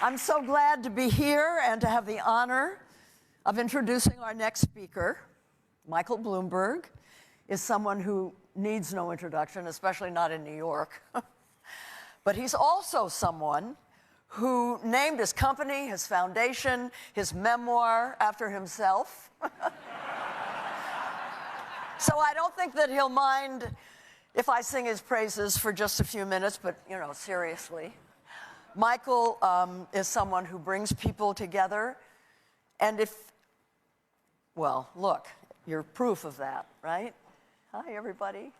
I'm so glad to be here and to have the honor of introducing our next speaker. Michael Bloomberg is someone who needs no introduction, especially not in New York. But he's also someone who named his company, his foundation, his memoir after himself. So I don't think that he'll mind if I sing his praises for just a few minutes, but, you know, seriously. Michael is someone who brings people together, and well, look, you're proof of that, right? Hi, everybody.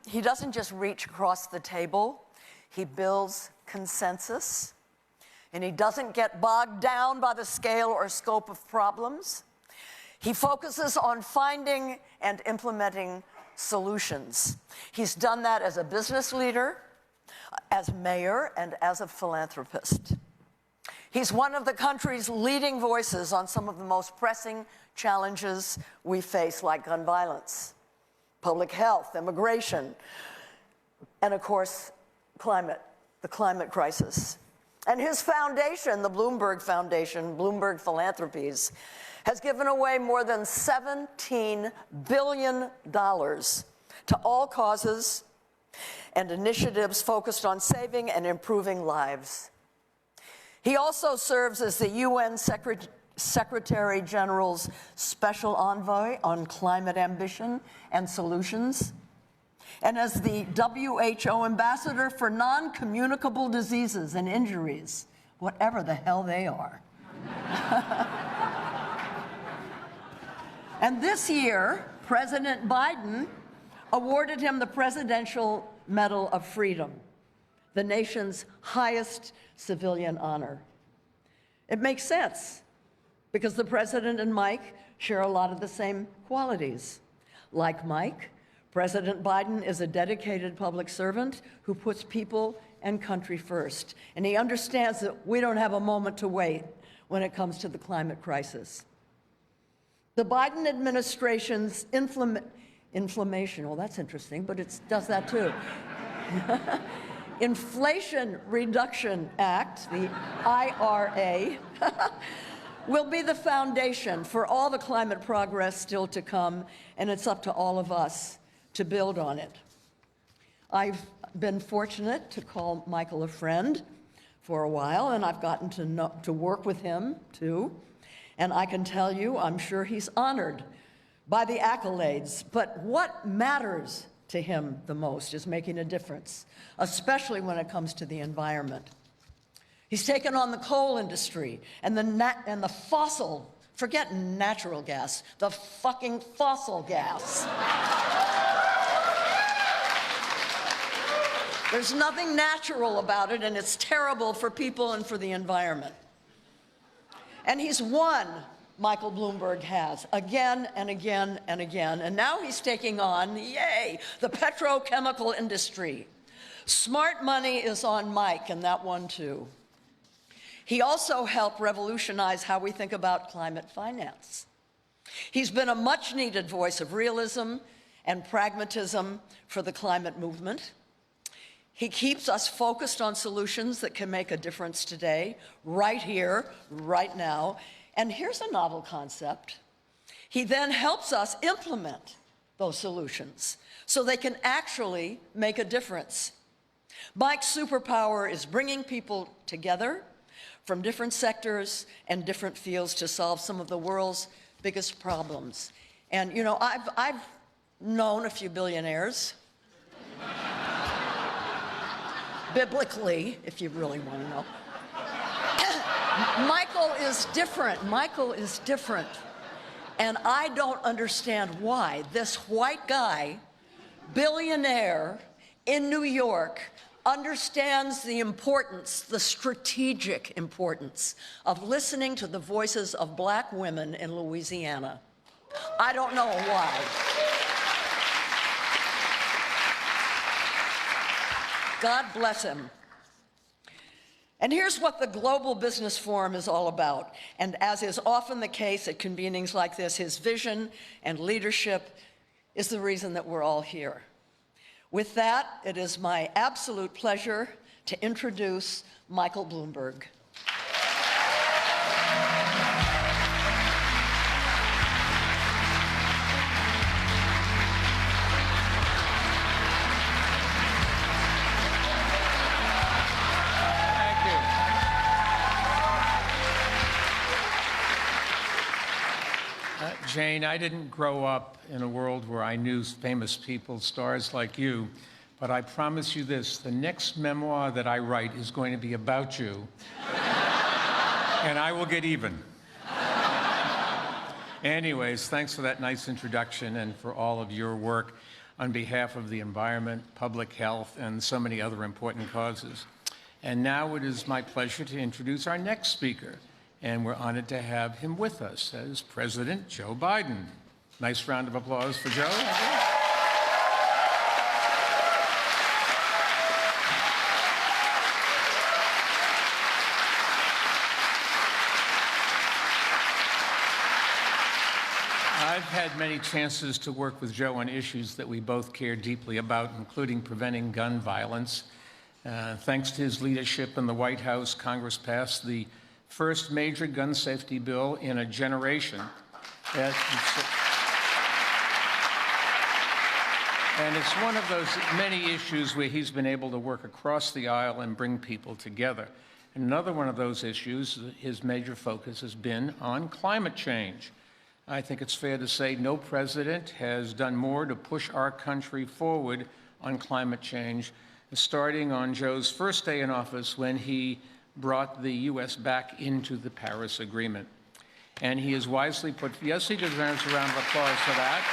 He doesn't just reach across the table. He builds consensus, and he doesn't get bogged down by the scale or scope of problems. He focuses on finding and implementing solutions. He's done that as a business leader, as mayor, and as a philanthropist. He's one of the country's leading voices on some of the most pressing challenges we face, like gun violence, public health, immigration, and of course, the climate crisis. And his foundation, the Bloomberg Foundation, Bloomberg Philanthropies, has given away more than $17 billion to all causes and initiatives focused on saving and improving lives. He also serves as the UN Secretary General's Special Envoy on Climate Ambition and Solutions, and as the WHO Ambassador for Non-Communicable Diseases and Injuries, whatever the hell they are. And this year, President Biden awarded him the Presidential Medal of Freedom, the nation's highest civilian honor. It makes sense, because the president and Mike share a lot of the same qualities. Like Mike, President Biden is a dedicated public servant who puts people and country first, and he understands that we don't have a moment to wait when it comes to the climate crisis. The Biden administration's inflammation, well, that's interesting, but it does that too. Inflation Reduction Act, the IRA, will be the foundation for all the climate progress still to come, and it's up to all of us to build on it. I've been fortunate to call Michael a friend for a while, and I've gotten to work with him too. And I can tell you, I'm sure he's honored by the accolades, but what matters to him the most is making a difference, especially when it comes to the environment. He's taken on the coal industry and the fossil, forget natural gas, the fucking fossil gas. There's nothing natural about it, and it's terrible for people and for the environment. And he's won, Michael Bloomberg has, again and again and again. And now he's taking on, yay, the petrochemical industry. Smart money is on Mike, and that one too. He also helped revolutionize how we think about climate finance. He's been a much-needed voice of realism and pragmatism for the climate movement. He keeps us focused on solutions that can make a difference today, right here, right now. And here's a novel concept. He then helps us implement those solutions so they can actually make a difference. Mike's superpower is bringing people together from different sectors and different fields to solve some of the world's biggest problems. And, you know, I've known a few billionaires. Biblically, if you really want to know. Michael is different. Michael is different. And I don't understand why this white guy, billionaire in New York, understands the importance, the strategic importance of listening to the voices of black women in Louisiana. I don't know why. God bless him. And here's what the Global Business Forum is all about. And as is often the case at convenings like this, his vision and leadership is the reason that we're all here. With that, it is my absolute pleasure to introduce Michael Bloomberg. Jane, I didn't grow up in a world where I knew famous people, stars like you, but I promise you this, the next memoir that I write is going to be about you, and I will get even. Anyways, thanks for that nice introduction and for all of your work on behalf of the environment, public health, and so many other important causes. And now it is my pleasure to introduce our next speaker. And we're honored to have him with us as President Joe Biden. Nice round of applause for Joe. I've had many chances to work with Joe on issues that we both care deeply about, including preventing gun violence. Thanks to his leadership in the White House, Congress passed the first major gun safety bill in a generation. And it's one of those many issues where he's been able to work across the aisle and bring people together. And another one of those issues, his major focus has been on climate change. I think it's fair to say no president has done more to push our country forward on climate change, starting on Joe's first day in office when he brought the U.S. back into the Paris Agreement. And he has wisely put, yes, he deserves a round of applause for that.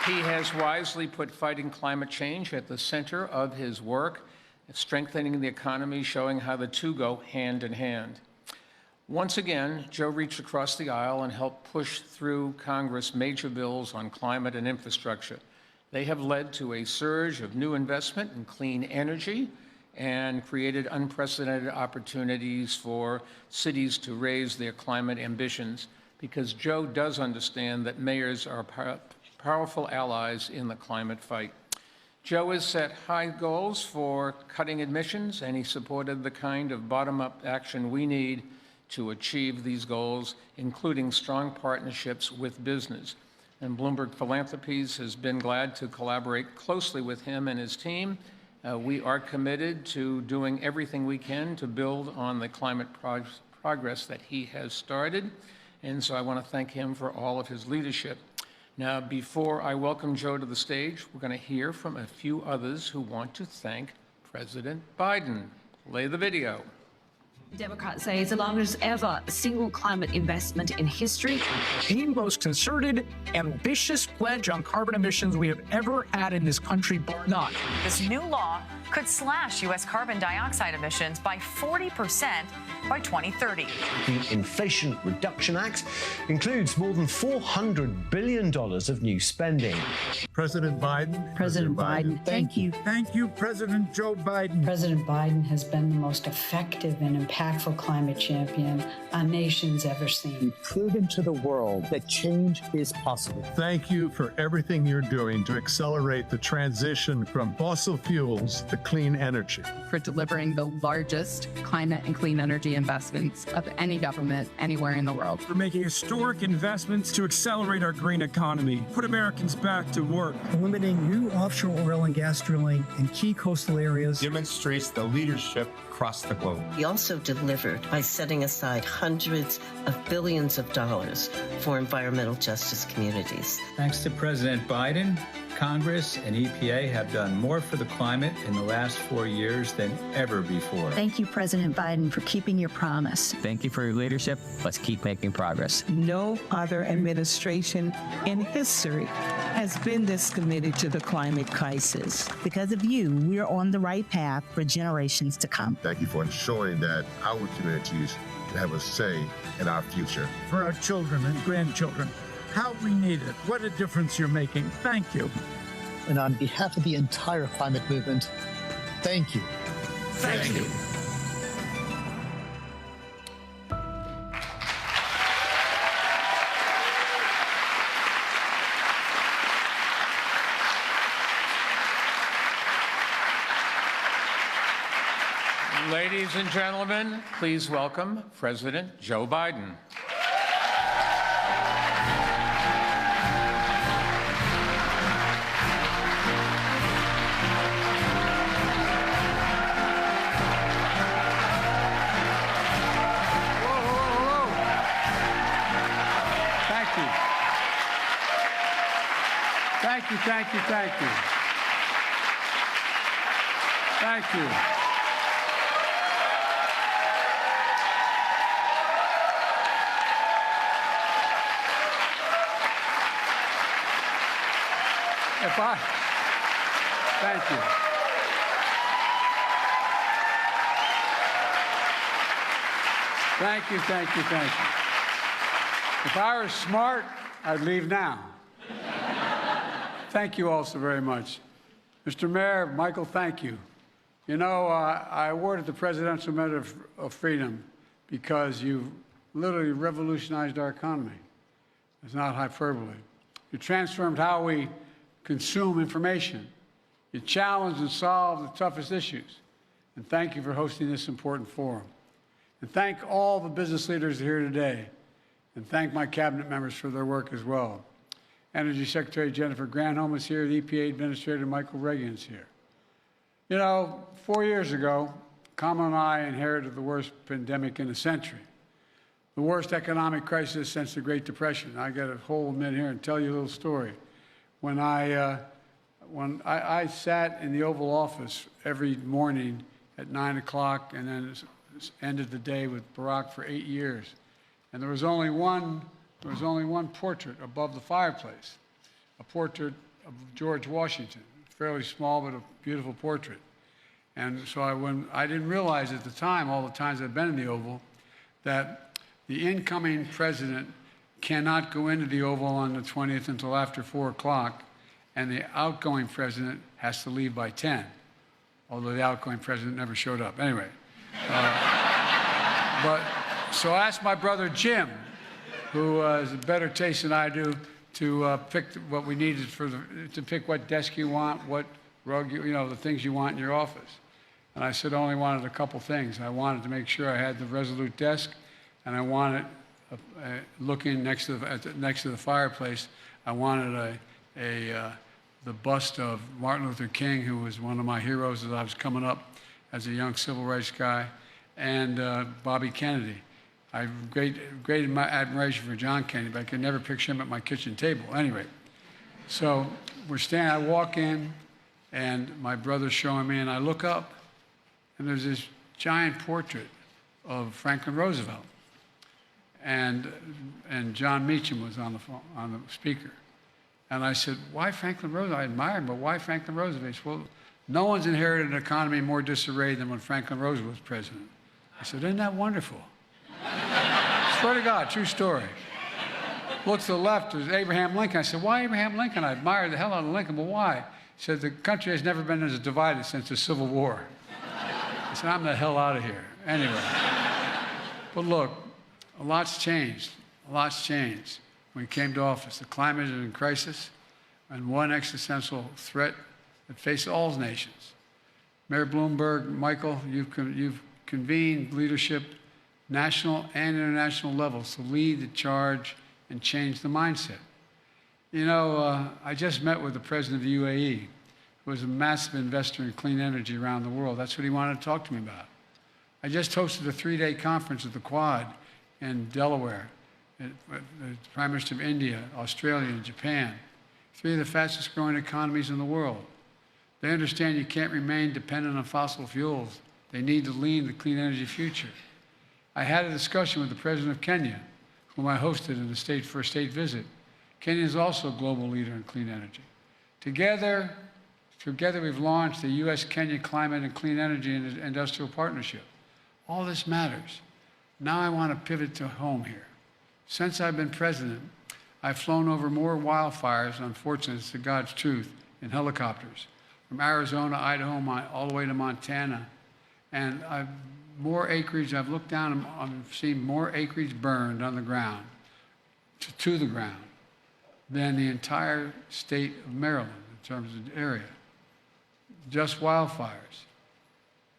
He has wisely put fighting climate change at the center of his work, strengthening the economy, showing how the two go hand in hand. Once again, Joe reached across the aisle and helped push through Congress major bills on climate and infrastructure. They have led to a surge of new investment in clean energy and created unprecedented opportunities for cities to raise their climate ambitions, because Joe does understand that mayors are powerful allies in the climate fight. Joe has set high goals for cutting emissions, and he supported the kind of bottom-up action we need to achieve these goals, including strong partnerships with business. And Bloomberg Philanthropies has been glad to collaborate closely with him and his team. We are committed to doing everything we can to build on the climate progress that he has started. And so I want to thank him for all of his leadership. Now, before I welcome Joe to the stage, we're going to hear from a few others who want to thank President Biden. Play the video. Democrats say it's the largest ever single climate investment in history. The most concerted, ambitious pledge on carbon emissions we have ever had in this country, bar none. This new law could slash U.S. carbon dioxide emissions by 40% by 2030. The Inflation Reduction Act includes more than $400 billion of new spending. President Biden. President Biden, thank you. Thank you, President Joe Biden. President Biden has been the most effective and impactful climate champion our nation's ever seen. You've proven to the world that change is possible. Thank you for everything you're doing to accelerate the transition from fossil fuels to clean energy. For delivering the largest climate and clean energy investments of any government anywhere in the world. We're making historic investments to accelerate our green economy, put Americans back to work. Limiting new offshore oil and gas drilling in key coastal areas demonstrates the leadership across the globe. He also delivered by setting aside hundreds of billions of dollars for environmental justice communities. Thanks to President Biden, Congress and EPA have done more for the climate in the last 4 years than ever before. Thank you, President Biden, for keeping your promise. Thank you for your leadership. Let's keep making progress. No other administration in history has been this committed to the climate crisis. Because of you, we're on the right path for generations to come. Thank you for ensuring that our communities can have a say in our future. For our children and grandchildren, how we need it. What a difference you're making. Thank you. And on behalf of the entire climate movement, thank you. Thank you. Ladies and gentlemen, please welcome President Joe Biden. Thank you, thank you, thank you. Thank you. Thank you. Thank you, thank you, thank you. If I were smart, I'd leave now. Thank you all so very much. Mr. Mayor, Michael, thank you. You know, I awarded the Presidential Medal of Freedom because you literally revolutionized our economy. It's not hyperbole. You transformed how we consume information. You challenged and solved the toughest issues. And thank you for hosting this important forum. And thank all the business leaders here today. And thank my cabinet members for their work as well. Energy Secretary Jennifer Granholm is here. The EPA Administrator Michael Reagan is here. You know, 4 years ago, Kamala and I inherited the worst pandemic in a century, the worst economic crisis since the Great Depression. I got to hold a minute here and tell you a little story. When I sat in the Oval Office every morning at 9 o'clock and then ended the day with Barack for 8 years, and there was only one portrait above the fireplace, a portrait of George Washington, fairly small but a beautiful portrait. And so I didn't realize at the time, all the times I've been in the Oval, that the incoming president cannot go into the Oval on the 20th until after 4 o'clock, and the outgoing president has to leave by 10, although the outgoing president never showed up. Anyway, so I asked my brother Jim, who has a better taste than I do, to pick what we needed to pick what desk you want, what rug, the things you want in your office. And I said I only wanted a couple things. I wanted to make sure I had the Resolute desk, and I wanted, looking next to the fireplace, I wanted the bust of Martin Luther King, who was one of my heroes as I was coming up as a young civil rights guy, and Bobby Kennedy. I have great admiration for John Kennedy, but I could never picture him at my kitchen table. Anyway, so I walk in, and my brother's showing me, and I look up, and there's this giant portrait of Franklin Roosevelt. And John Meacham was on the speaker. And I said, why Franklin Roosevelt? I admire him, but why Franklin Roosevelt? He said, well, no one's inherited an economy more disarrayed than when Franklin Roosevelt was president. I said, isn't that wonderful? Swear to God, true story. Look to the left, there's Abraham Lincoln. I said, why Abraham Lincoln? I admired the hell out of Lincoln, but why? He said, the country has never been as divided since the Civil War. I said, I'm the hell out of here. Anyway. But look, a lot's changed. A lot's changed. When he came to office, the climate is in crisis, and one existential threat that faces all nations. Mayor Bloomberg, Michael, you've convened leadership, national and international levels, to lead the charge and change the mindset. You know, I just met with the president of the UAE, who is a massive investor in clean energy around the world. That's what he wanted to talk to me about. I just hosted a 3-day conference at the Quad in Delaware. The Prime Minister of India, Australia, and Japan, 3 of the fastest growing economies in the world. They understand you can't remain dependent on fossil fuels. They need to lead the clean energy future. I had a discussion with the President of Kenya, whom I hosted for a state visit. Kenya is also a global leader in clean energy. Together we've launched the U.S.-Kenya Climate and Clean Energy and Industrial Partnership. All this matters. Now I want to pivot to home here. Since I've been president, I've flown over more wildfires, unfortunately, it's the God's truth, in helicopters, from Arizona, Idaho, all the way to Montana. And more acreage, I've looked down and I've seen more acreage burned on the ground, to the ground, than the entire state of Maryland in terms of the area. Just wildfires.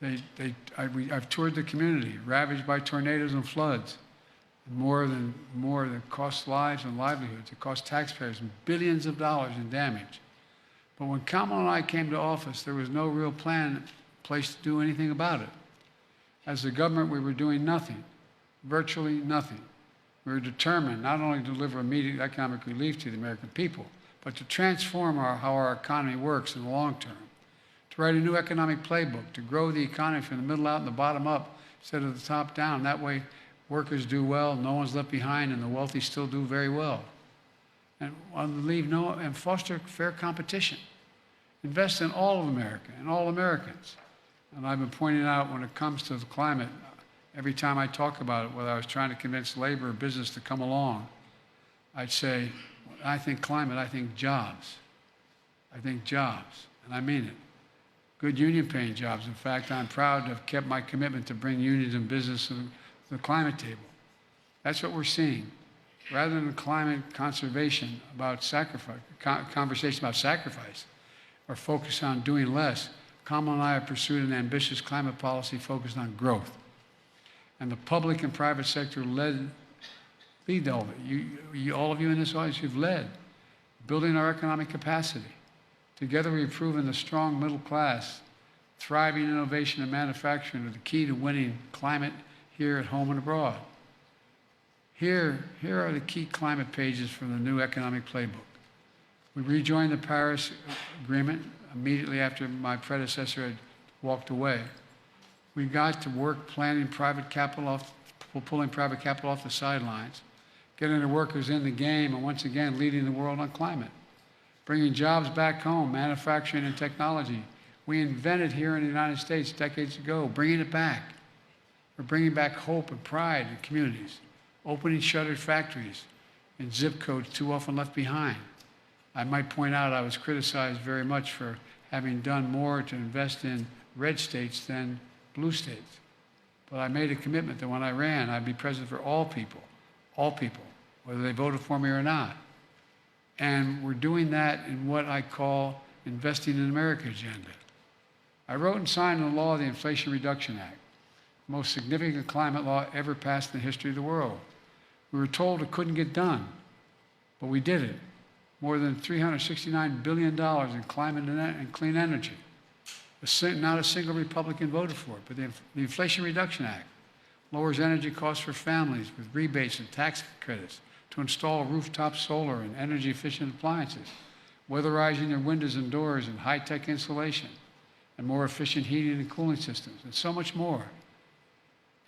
I've toured the community, ravaged by tornadoes and floods. More than costs lives and livelihoods. It cost taxpayers billions of dollars in damage. But when Kamala and I came to office, there was no real plan in place to do anything about it. As the government, we were doing nothing, virtually nothing. We were determined not only to deliver immediate economic relief to the American people, but to transform how our economy works in the long term, to write a new economic playbook, to grow the economy from the middle out and the bottom up instead of the top down. That way, workers do well, no one's left behind, and the wealthy still do very well. And foster fair competition. Invest in all of America and all Americans. And I've been pointing out when it comes to the climate, every time I talk about it, whether I was trying to convince labor or business to come along, I'd say, when I think climate, I think jobs. I think jobs, and I mean it. Good union-paying jobs. In fact, I'm proud to have kept my commitment to bring unions and business to the climate table. That's what we're seeing. Rather than climate conservation about sacrifice, conversation about sacrifice, or focus on doing less, Kamala and I have pursued an ambitious climate policy focused on growth. And the public and private sector lead all of it. All of you in this audience, you've led, building our economic capacity. Together we've proven the strong middle class, thriving innovation and manufacturing are the key to winning climate here at home and abroad. Here are the key climate pages from the new economic playbook. We rejoined the Paris Agreement immediately after my predecessor had walked away. We got to work pulling private capital off the sidelines, getting the workers in the game, and once again leading the world on climate. Bringing jobs back home, manufacturing and technology. We invented here in the United States decades ago, bringing it back. We're bringing back hope and pride in communities, opening shuttered factories in zip codes too often left behind. I might point out I was criticized very much for having done more to invest in red states than blue states. But I made a commitment that when I ran, I'd be president for all people, whether they voted for me or not. And we're doing that in what I call Investing in America agenda. I wrote and signed into law the Inflation Reduction Act, the most significant climate law ever passed in the history of the world. We were told it couldn't get done, but we did it. More than $369 billion in climate and clean energy. Not a single Republican voted for it, but the Inflation Reduction Act lowers energy costs for families with rebates and tax credits to install rooftop solar and energy-efficient appliances, weatherizing their windows and doors and high-tech insulation, and more efficient heating and cooling systems, and so much more.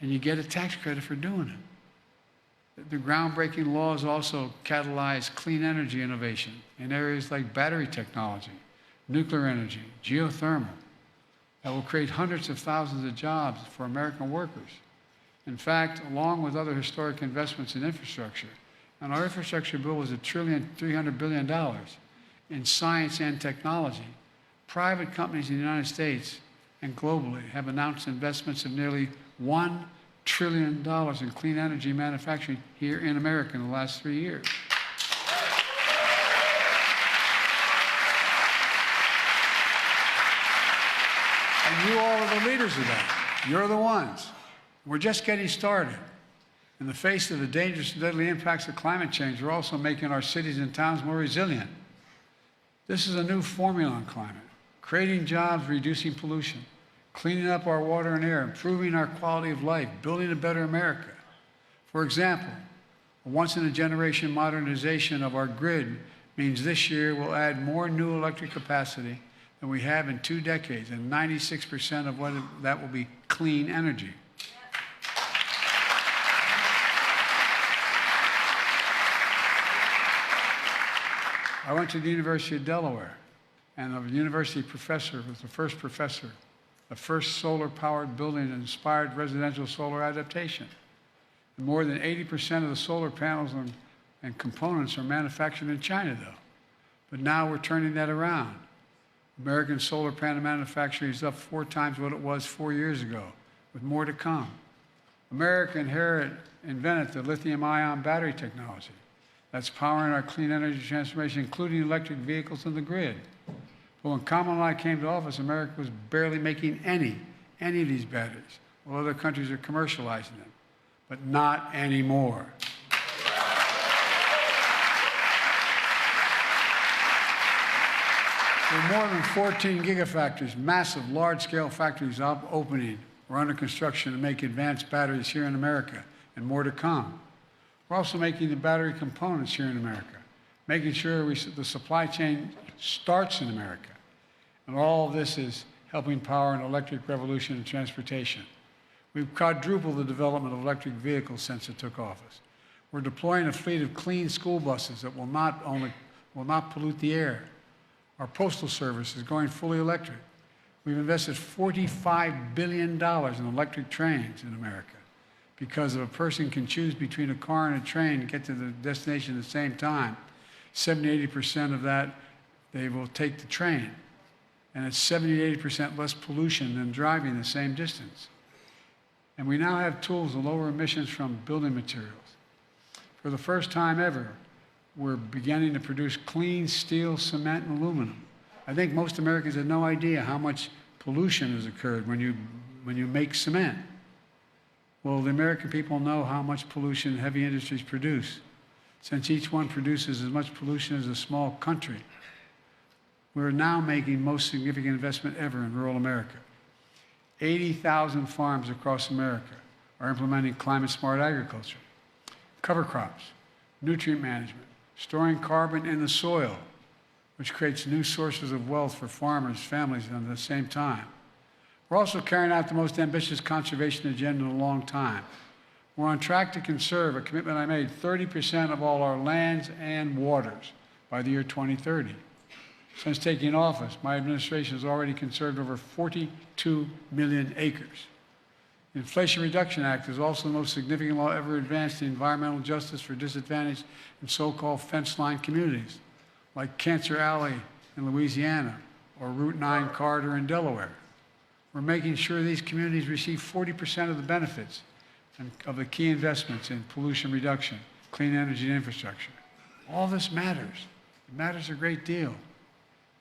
And you get a tax credit for doing it. The groundbreaking laws also catalyze clean energy innovation in areas like battery technology, nuclear energy, geothermal, that will create hundreds of thousands of jobs for American workers. In fact, along with other historic investments in infrastructure, and our infrastructure bill was $1.3 trillion in science and technology, private companies in the United States and globally have announced investments of nearly $1 trillion in clean energy manufacturing here in America in the last 3 years. And you all are the leaders of that. You're the ones. We're just getting started. In the face of the dangerous and deadly impacts of climate change, we're also making our cities and towns more resilient. This is a new formula on climate, creating jobs, reducing pollution, cleaning up our water and air, improving our quality of life, building a better America. For example, a once-in-a-generation modernization of our grid means this year we'll add more new electric capacity than we have in 2 decades, and 96% of that will be clean energy. I went to the University of Delaware, and a university professor was the first solar-powered building that inspired residential solar adaptation. And more than 80% of the solar panels and components are manufactured in China, though. But now we're turning that around. American solar panel manufacturing is up 4 times what it was 4 years ago, with more to come. America invented the lithium-ion battery technology that's powering our clean energy transformation, including electric vehicles and the grid. But when Kamala and I came to office, America was barely making any any of these batteries. Well, other countries are commercializing them, but not anymore. There are more than 14 gigafactories, massive, large-scale factories opening or under construction to make advanced batteries here in America, and more to come. We're also making the battery components here in America, making sure the supply chain starts in America. And all of this is helping power an electric revolution in transportation. We've quadrupled the development of electric vehicles since it took office. We're deploying a fleet of clean school buses that will not pollute the air. Our postal service is going fully electric. We've invested $45 billion in electric trains in America because if a person can choose between a car and a train to get to the destination at the same time, 70–80% of that, they will take the train. And it's 70–80% less pollution than driving the same distance. And we now have tools to lower emissions from building materials. For the first time ever, we're beginning to produce clean steel, cement, and aluminum. I think most Americans have no idea how much pollution has occurred when you make cement. Well, the American people know how much pollution heavy industries produce, since each one produces as much pollution as a small country. We're now making most significant investment ever in rural America. 80,000 farms across America are implementing climate-smart agriculture, cover crops, nutrient management, storing carbon in the soil, which creates new sources of wealth for farmers, families, and at the same time. We're also carrying out the most ambitious conservation agenda in a long time. We're on track to conserve, a commitment I made, 30% of all our lands and waters by the year 2030. Since taking office, my administration has already conserved over 42 million acres. The Inflation Reduction Act is also the most significant law ever advanced in environmental justice for disadvantaged and so-called fence-line communities, like Cancer Alley in Louisiana or Route 9 corridor in Delaware. We're making sure these communities receive 40% of the benefits of the key investments in pollution reduction, clean energy and infrastructure. All this matters. It matters a great deal.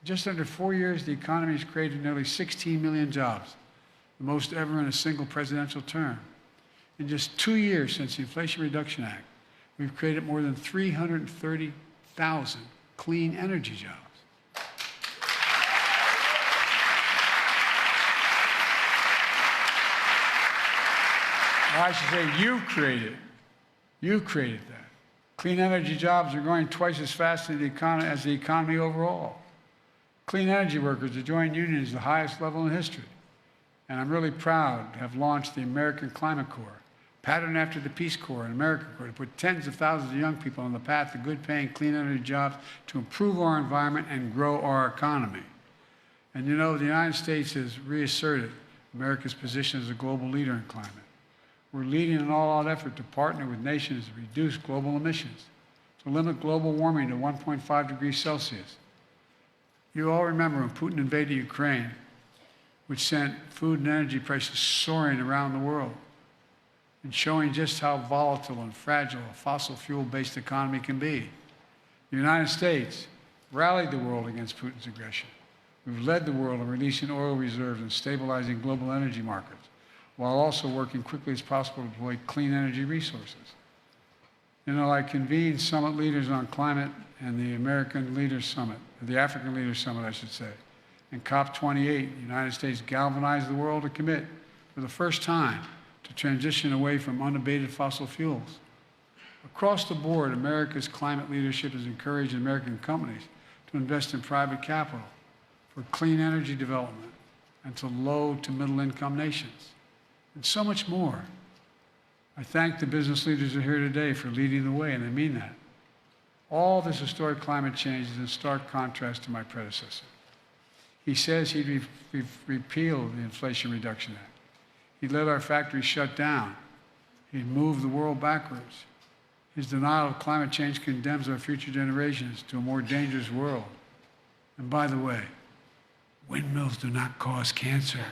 In just under 4 years, the economy has created nearly 16 million jobs, the most ever in a single presidential term. In just 2 years since the Inflation Reduction Act, we've created more than 330,000 clean energy jobs. Or I should say, you created that. Clean energy jobs are growing twice as fast as the economy overall. Clean energy workers are joining unions at the highest level in history. And I'm really proud to have launched the American Climate Corps, patterned after the Peace Corps and AmeriCorps, to put tens of thousands of young people on the path to good-paying, clean energy jobs to improve our environment and grow our economy. And you know, the United States has reasserted America's position as a global leader in climate. We're leading an all-out effort to partner with nations to reduce global emissions, to limit global warming to 1.5 degrees Celsius. You all remember when Putin invaded Ukraine, which sent food and energy prices soaring around the world, and showing just how volatile and fragile a fossil fuel-based economy can be. The United States rallied the world against Putin's aggression. We've led the world in releasing oil reserves and stabilizing global energy markets, while also working quickly as possible to deploy clean energy resources. You know, I convened summit leaders on climate and the American Leaders Summit, or the African Leaders Summit, I should say. In COP28, the United States galvanized the world to commit, for the first time, to transition away from unabated fossil fuels. Across the board, America's climate leadership has encouraged American companies to invest in private capital for clean energy development and to low to middle income nations, and so much more. I thank the business leaders who are here today for leading the way, and I mean that. All this historic climate change is in stark contrast to my predecessor. He says he'd repeal the Inflation Reduction Act. He'd let our factories shut down. He'd move the world backwards. His denial of climate change condemns our future generations to a more dangerous world. And by the way, windmills do not cause cancer.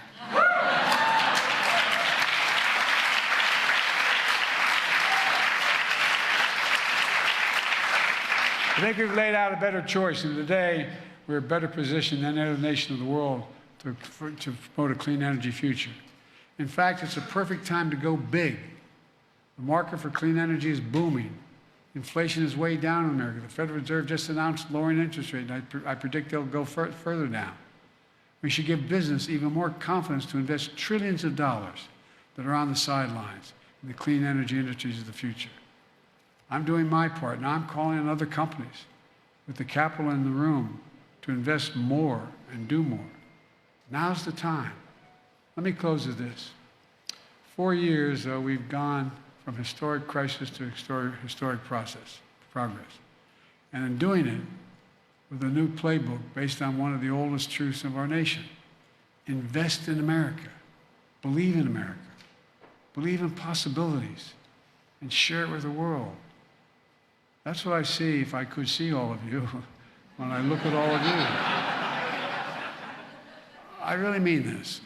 I think we've laid out a better choice, and today we're better positioned than any other nation of the world to promote a clean energy future. In fact, it's a perfect time to go big. The market for clean energy is booming. Inflation is way down in America. The Federal Reserve just announced lowering interest rate, and I predict they'll go further down. We should give business even more confidence to invest trillions of dollars that are on the sidelines in the clean energy industries of the future. I'm doing my part. Now I'm calling on other companies with the capital in the room to invest more and do more. Now's the time. Let me close with this. 4 years, we've gone from historic crisis to historic progress. And in doing it, with a new playbook based on one of the oldest truths of our nation. Invest in America. Believe in America. Believe in possibilities. And share it with the world. That's what I see, if I could see all of you, when I look at all of you. I really mean this.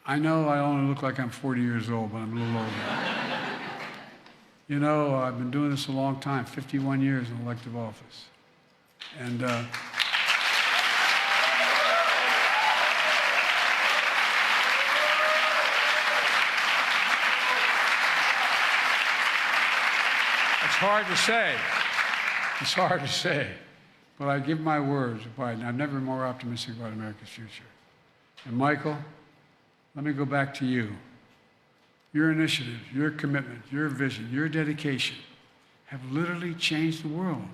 I know I only look like I'm 40 years old, but I'm a little older. You know, I've been doing this a long time, 51 years in elective office. And it's hard to say. It's hard to say. But I give my word to Biden. I'm never more optimistic about America's future. And Michael, let me go back to you. Your initiative, your commitment, your vision, your dedication have literally changed the world.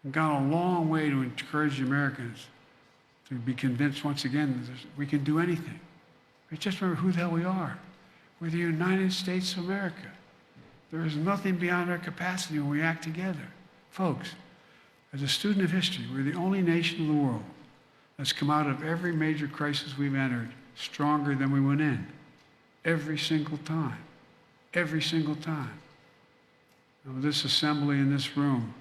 We've gone a long way to encourage the Americans to be convinced once again that we can do anything. We just remember who the hell we are. We're the United States of America. There is nothing beyond our capacity when we act together. Folks, as a student of history, we're the only nation in the world that's come out of every major crisis we've entered stronger than we went in. Every single time. Every single time. And with this assembly in this room,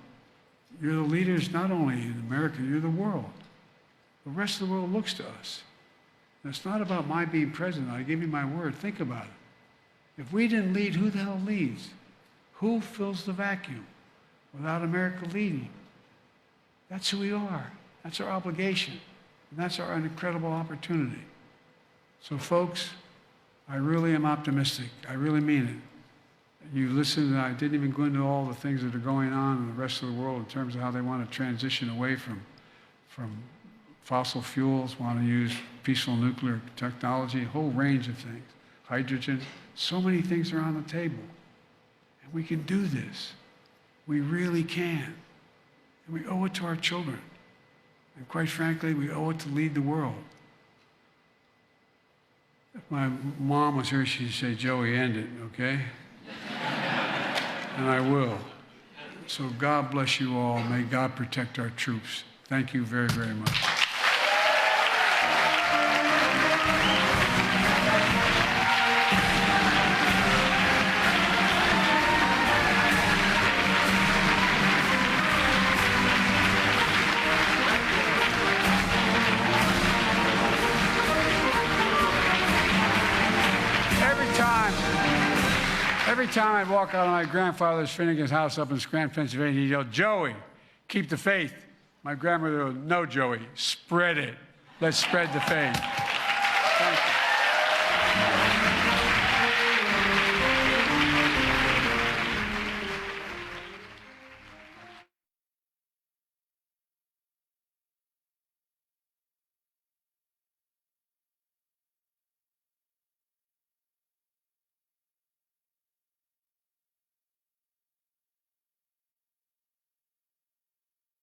you're the leaders not only in America, you're the world. The rest of the world looks to us. And it's not about my being president. I give you my word. Think about it. If we didn't lead, who the hell leads? Who fills the vacuum without America leading? That's who we are. That's our obligation. And that's our incredible opportunity. So, folks, I really am optimistic. I really mean it. You listen, I didn't even go into all the things that are going on in the rest of the world in terms of how they want to transition away from fossil fuels, want to use peaceful nuclear technology, a whole range of things. Hydrogen, so many things are on the table. And we can do this. We really can. And we owe it to our children. And quite frankly, we owe it to lead the world. If my mom was here, she'd say, Joey, end it, okay? And I will. So God bless you all. May God protect our troops. Thank you very, very much. Every time I walk out of my grandfather's Finnegan's house up in Scranton, Pennsylvania, he'd yell, Joey, keep the faith. My grandmother would, no, Joey, spread it. Let's spread the faith. Thank you.